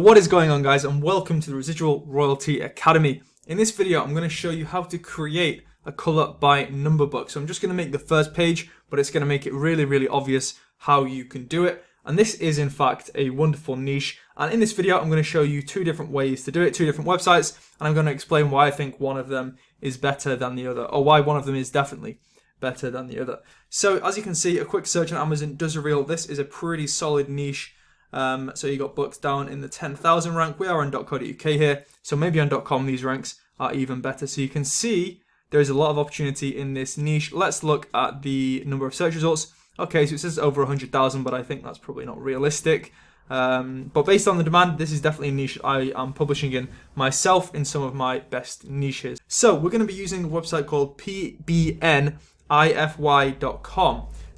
What is going on, guys, and welcome to the Residual Royalty Academy. In this video, I'm going to show you how to create a color by number book. So I'm just going to make the first page, but it's going to make it really obvious how you can do it. And this is in fact a wonderful niche. And in this video, I'm going to show you two different ways to do it, two different websites, and I'm going to explain why I think one of them is better than the other, or why one of them is definitely better than the other. So as you can see, a quick search on Amazon does reveal this is a pretty solid niche. So you got books down in the 10,000 rank. We are on .co.uk here, so maybe on .com these ranks are even better. So you can see there is a lot of opportunity in this niche. Let's look at the number of search results. Okay, so it says over 100,000, but I think that's probably not realistic. But based on the demand, this is definitely a niche I am publishing in myself in some of my best niches. So we're going to be using a website called pbnify.com.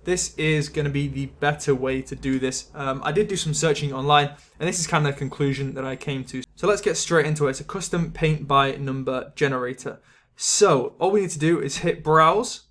This is going to be the better way to do this. I did do some searching online, and this is kind of the conclusion that I came to. So let's get straight into it. It's a custom paint by number generator. So all we need to do is hit browse,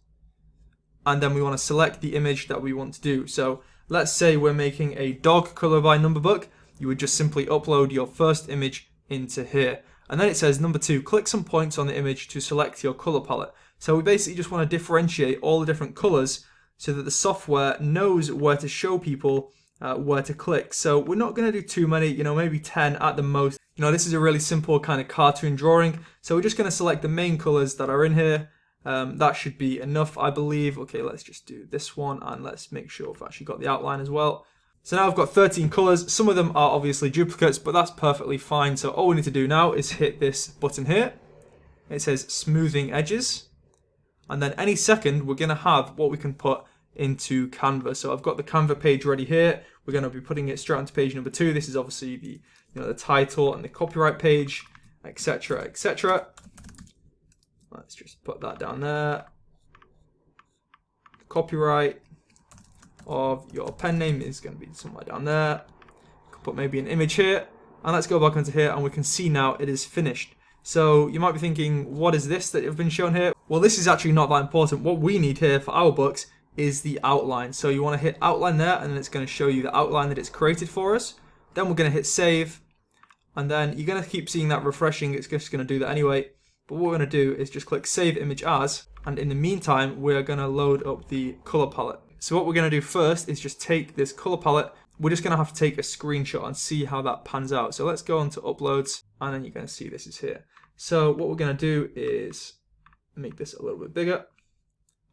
and then we want to select the image that we want to do. So let's say we're making a dog color by number book. You would just simply upload your first image into here. And then it says number 2, click some points on the image to select your color palette. So we basically just want to differentiate all the different colors so that the software knows where to show people where to click. So we're not going to do too many, maybe 10 at the most. This is a really simple kind of cartoon drawing. So we're just going to select the main colors that are in here. That should be enough, I believe. Okay, let's just do this one, and let's make sure I've actually got the outline as well. So now I've got 13 colors. Some of them are obviously duplicates, but that's perfectly fine. So all we need to do now is hit this button here. It says smoothing edges. And then any second, we're going to have what we can put into Canva. So I've got the Canva page ready here. We're going to be putting it straight onto page number 2. This is obviously the the title and the copyright page, etc., etc. Let's just put that down there. The copyright of your pen name is going to be somewhere down there. Put maybe an image here, and let's go back onto here, and we can see now it is finished. So you might be thinking, what is this that have been shown here? Well, this is actually not that important. What we need here for our books is the outline. So you want to hit outline there, and then it's going to show you the outline that it's created for us. Then we're going to hit save, and then you're going to keep seeing that refreshing. It's just going to do that anyway. But what we're going to do is just click save image as, and in the meantime, we're going to load up the color palette. So what we're going to do first is just take this color palette. We're just going to have to take a screenshot and see how that pans out. So let's go on to uploads, and then you're going to see this is here. So what we're going to do is make this a little bit bigger,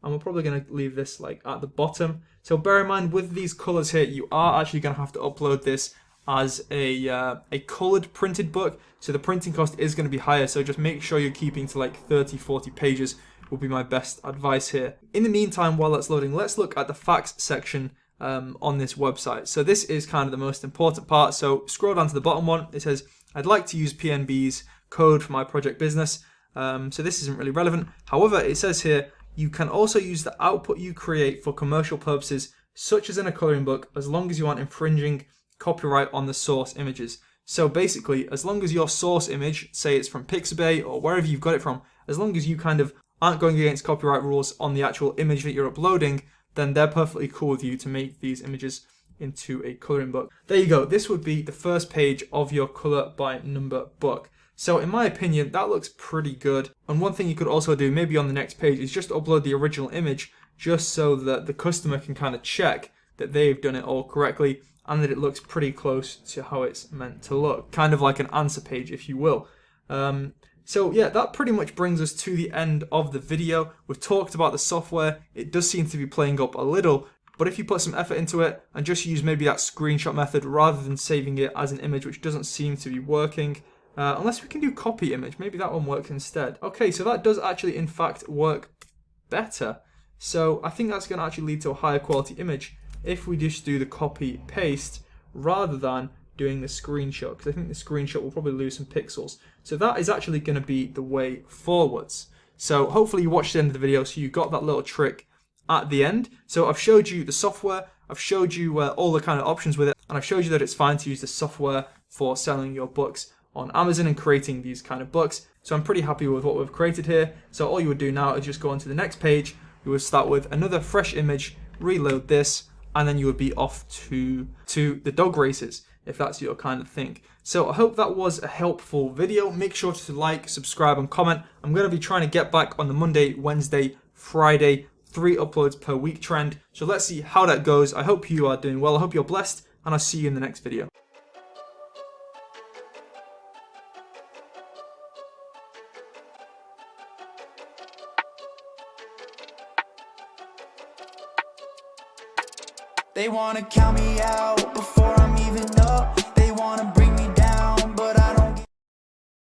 and we're probably going to leave this like at the bottom. So bear in mind, with these colors here, you are actually going to have to upload this as a colored printed book. So the printing cost is going to be higher. So just make sure you're keeping to like 30-40 pages will be my best advice here. In the meantime, while that's loading, let's look at the facts section on this website. So this is kind of the most important part. So scroll down to the bottom one. It says, I'd like to use PNB's code for my project business. So this isn't really relevant. However, it says here, you can also use the output you create for commercial purposes, such as in a coloring book, as long as you aren't infringing copyright on the source images. So basically, as long as your source image, say it's from Pixabay or wherever you've got it from, as long as you kind of aren't going against copyright rules on the actual image that you're uploading, then they're perfectly cool with you to make these images into a coloring book. There you go. This would be the first page of your color by number book. So in my opinion, that looks pretty good. And one thing you could also do maybe on the next page is just upload the original image, just so that the customer can kind of check that they've done it all correctly and that it looks pretty close to how it's meant to look. Kind of like an answer page, if you will. So yeah, that pretty much brings us to the end of the video. We've talked about the software. It does seem to be playing up a little, but if you put some effort into it and just use maybe that screenshot method rather than saving it as an image, which doesn't seem to be working, unless we can do copy image, maybe that one works instead. Okay, so that does actually in fact work better. So I think that's going to actually lead to a higher quality image if we just do the copy paste rather than doing the screenshot, because I think the screenshot will probably lose some pixels. So that is actually going to be the way forwards. So hopefully you watched the end of the video, so you got that little trick at the end. So I've showed you the software, I've showed you all the kind of options with it, and I've showed you that it's fine to use the software for selling your books on Amazon and creating these kind of books. So I'm pretty happy with what we've created here. So all you would do now is just go on to the next page. You would start with another fresh image, reload this, and then you would be off to the dog races, if that's your kind of thing. So I hope that was a helpful video. Make sure to like, subscribe, and comment. I'm going to be trying to get back on the Monday, Wednesday, Friday, 3 uploads per week trend. So let's see how that goes. I hope you are doing well. I hope you're blessed, and I'll see you in the next video. They wanna count me out before I'm even up. They wanna